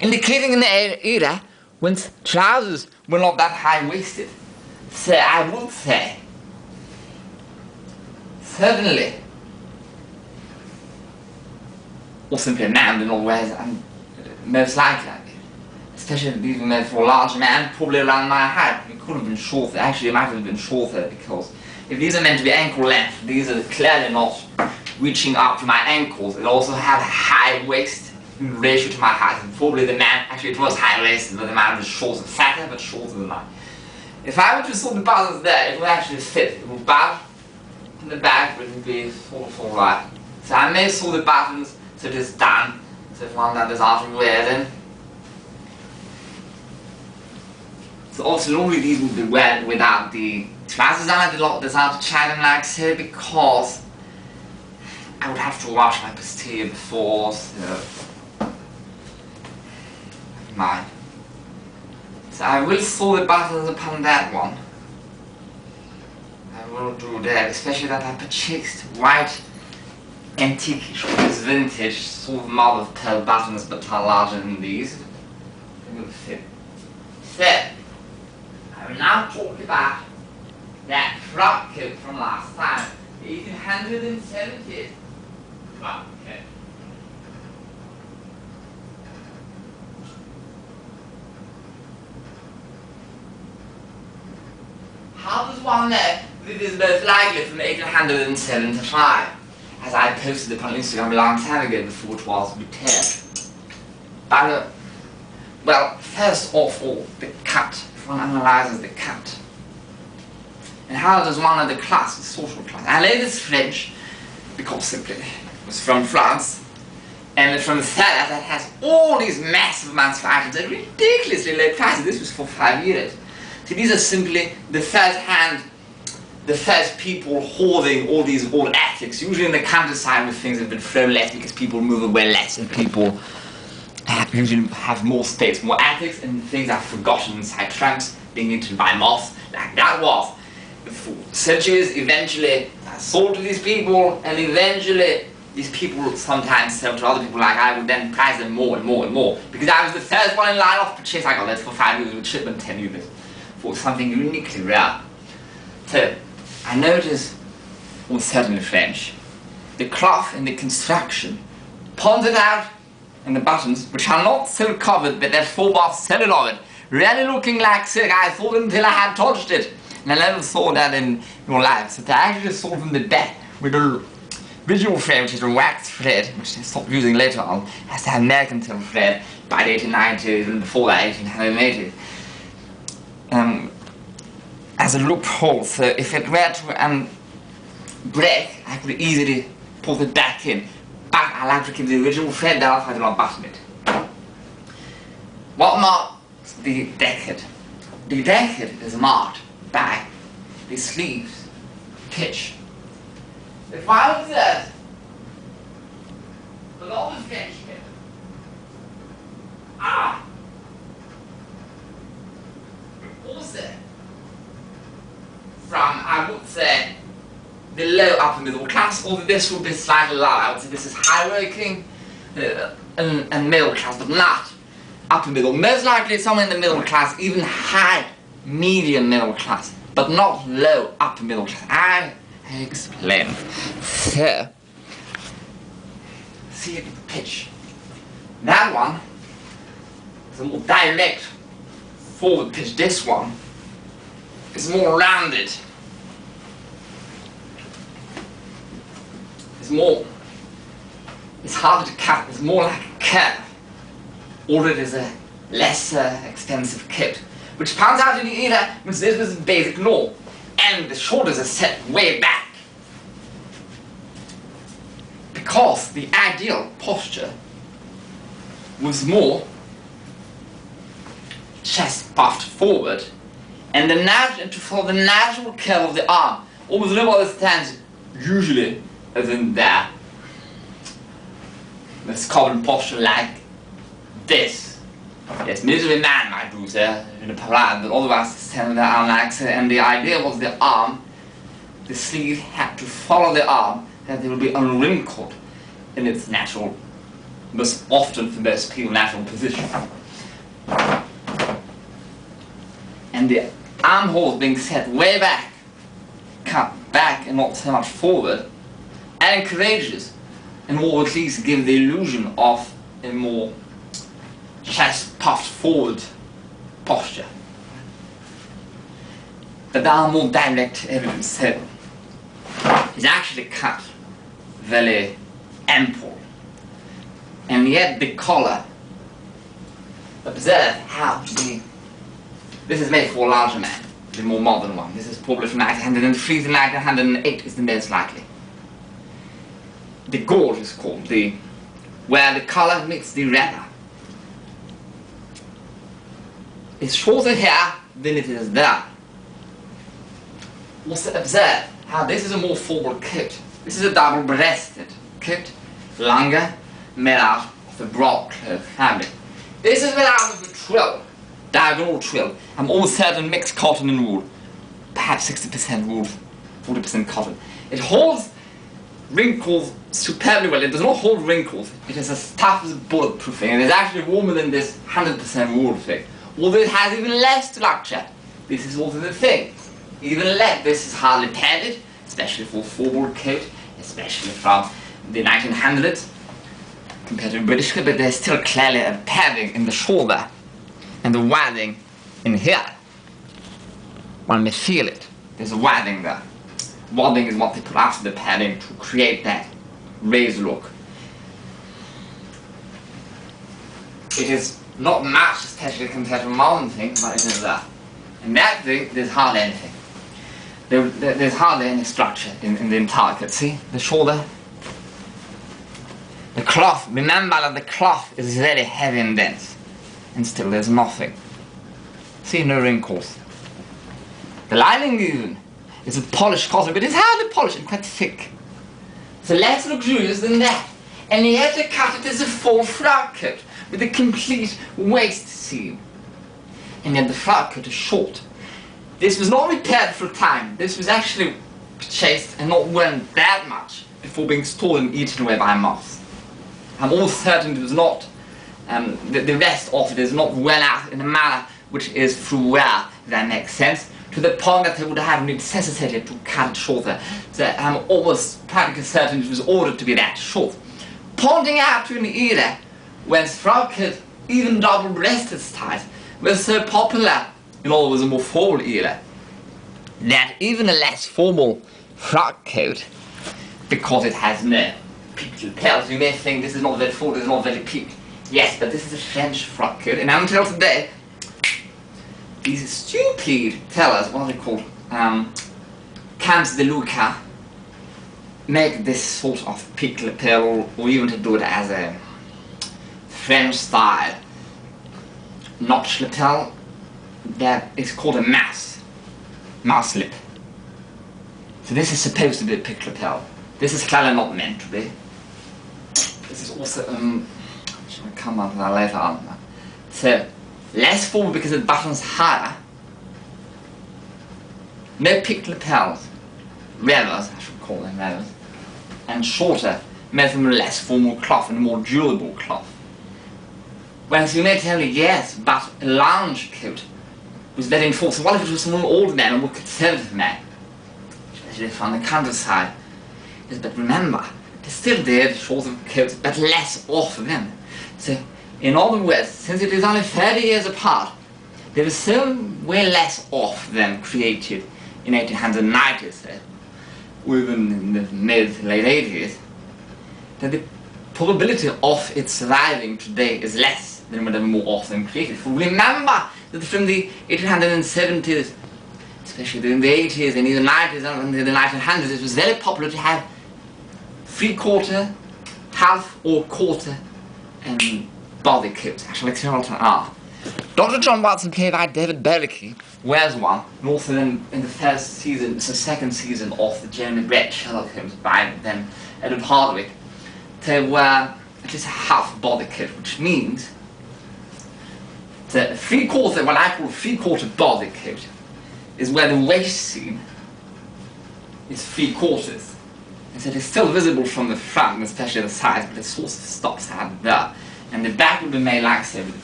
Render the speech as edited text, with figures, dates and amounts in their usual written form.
indicating an era when trousers were not that high-waisted. So I would say, certainly, or simply a man that not wears, and most likely, especially these were made for a large man, probably around my height. It could have been shorter. Actually, it might have been shorter, because if these are meant to be ankle length, these are clearly not reaching up to my ankles. It also had a high waist in ratio to my height. And probably the man, actually it was high waisted, but the man was shorter, fatter, but shorter than mine. If I were to sew the buttons there, it would actually fit. It would bow in the back, but it would be sort of alright. So I may sew the buttons so it is done. So if one that is out of wear then. So also normally these would be worn without the trousers on. I did not decide to try them like so because I would have to wash my posterior before, so never mind. So I will sew the buttons upon that one. I will do that, especially that I purchased white antique, this vintage sort of mother of pearl buttons, but are larger than these. They will fit. So I will now talk about that FROCK-COAT from last time, 1870 FROCK-COAT. How does one know that it is most likely from 1875? As I posted upon Instagram a long time ago before it was repaired. But, well, first of all, the cut. If one analyzes the cut. And how does one know the class, the social class? I know this French because simply it was from France, and it's from the seller that has all these massive amounts of items at ridiculously low prices. This was for 5 euros. So these are simply the first people hoarding all these old attics. Usually in the countryside where things have been thrown less because people move away less and people usually have more space, more attics, and things are forgotten inside trunks, being eaten by moths, like that was. For centuries, eventually sold to these people, and eventually these people sometimes sell to other people like I would then price them more and more and more. Because I was the first one in line of purchase. I got that for 5 euros with shipment, 10 euros for something uniquely rare. So I noticed, well, certainly French, the cloth and the construction pointed out, and the buttons, which are not silk covered, but they're full-bath celluloid, really looking like silk. I thought until I had touched it. And I never saw that in your life. So I actually saw from the back with a visual frame, which is a wax thread, which they stopped using later on, as the mercantile thread by the 1890s and before that 1880s. As a loophole, so if it were to break, I could easily put it back in. But I like to keep the original thread down if I do not button it. What marks the decade? The decade is marked by the sleeves pitch. If I was there, below the French hip, also from, I would say, the low upper middle class, although this would be slightly lower. I would say this is high working and middle class, but not upper middle. Most likely somewhere in the middle class, even high medium middle class, but not low upper middle class. I explain. So, see the pitch. That one is a more direct forward pitch. This one is more rounded. It's harder to cut. It's more like a curve. Or it is a lesser expensive kit, which pans out in the era which this was a basic norm, and the shoulders are set way back. Because the ideal posture was more chest puffed forward, and for the natural curve of the arm, almost nobody stands usually as in there. This common posture like this. Yes, military man might do so in a parade, but otherwise stand with their arm like so, and the idea was the arm, the sleeve had to follow the arm, that it will be unwrinkled in its natural most often for most people natural position. And the armholes being set way back, cut back and not so much forward, and courageous, and will at least give the illusion of a more chest puffed forward posture. But there are more direct evidence that is actually cut very ample, and yet the collar, observe how this is made for a larger man, the more modern one. This is probably from 1903 to 1908 is the most likely. The gorge is called, where the collar meets the wrapper. It's shorter here than it is there. Also observe how this is a more forward coat. This is a double-breasted coat, longer, made out of the broadcloth fabric. This is made out of a twill, diagonal twill. I'm almost certain mixed cotton and wool, perhaps 60% wool, 40% cotton. It holds wrinkles superbly well. It does not hold wrinkles. It is as tough as bulletproofing. It is actually warmer than this 100% wool thing. Although it has even less structure. This is also the thing. Even less. This is hardly padded, especially for a forward coat, especially from the 1900s compared to British coat, but there's still clearly a padding in the shoulder and the wadding in here. One may feel it. There's a wadding there. Wadding is what they put after the padding to create that raised look. It is not much, especially compared to modern things, but it is there. And that thing, there's hardly anything. There's hardly any structure in the entire coat. See, the shoulder, the cloth. Remember that the cloth is very heavy and dense, and still there's nothing. See, no wrinkles. The lining even is a polished cotton, but it's hardly polished and quite thick. So less luxurious than that. And yet the cut it is a full frock coat with a complete waist seam. And yet the frock coat is short. This was not repaired for a time. This was actually purchased and not worn that much before being stolen and eaten away by moths. I'm almost certain it was not, the rest of it is not worn out in a manner which is through wear, if that makes sense, to the point that they would have necessitated to cut it shorter. So I'm almost practically certain it was ordered to be that short. Pointing out to an era when frock-coat, even double-breasted styles, were so popular in all was a more formal era, that even a less formal frock coat, because it has no peaked lapels, you may think this is not very full, this is not very peaked. Yes, but this is a French frock coat, and until today, these stupid fellas, what are they called, Camps de Luca, make this sort of peaked lapel, or even to do it as a French style notch lapel. That is called a mouse lip. So this is supposed to be a peaked lapel. This is clearly not meant to be. This is also, shall I come on to that later on? So, less forward because it buttons higher. No peaked lapels. Revers, I should call them revers. And shorter, made from a less formal cloth and a more durable cloth. Whereas you may tell me, yes, but a lounge coat was very enforced. What if it was from an old man, a more conservative man, especially from the countryside? Yes, but remember, they still did shorter coats, but less of them. So, in other words, since it is only 30 years apart, there is so way less of them created in 1890s, or even in the mid-late 80s, that the probability of it surviving today is less than whatever more of them created. For remember that from the 1870s, especially in the 80s and even 90s and in the 1900s, it was very popular to have three-quarter, half or quarter body coats. I shall explain what they are. Dr. John Watson, played by David Berkey, wears one, and also in the first season, it's the second season of the Jeremy Brett Sherlock Holmes by then Edward Hardwick. They wear at least a half body coat, which means that three-quarter, what I call a three-quarter body coat, is where the waist seam is 3/4. And so it is still visible from the front, and especially the sides, but it sort of stops out there. And the back will be made like so, with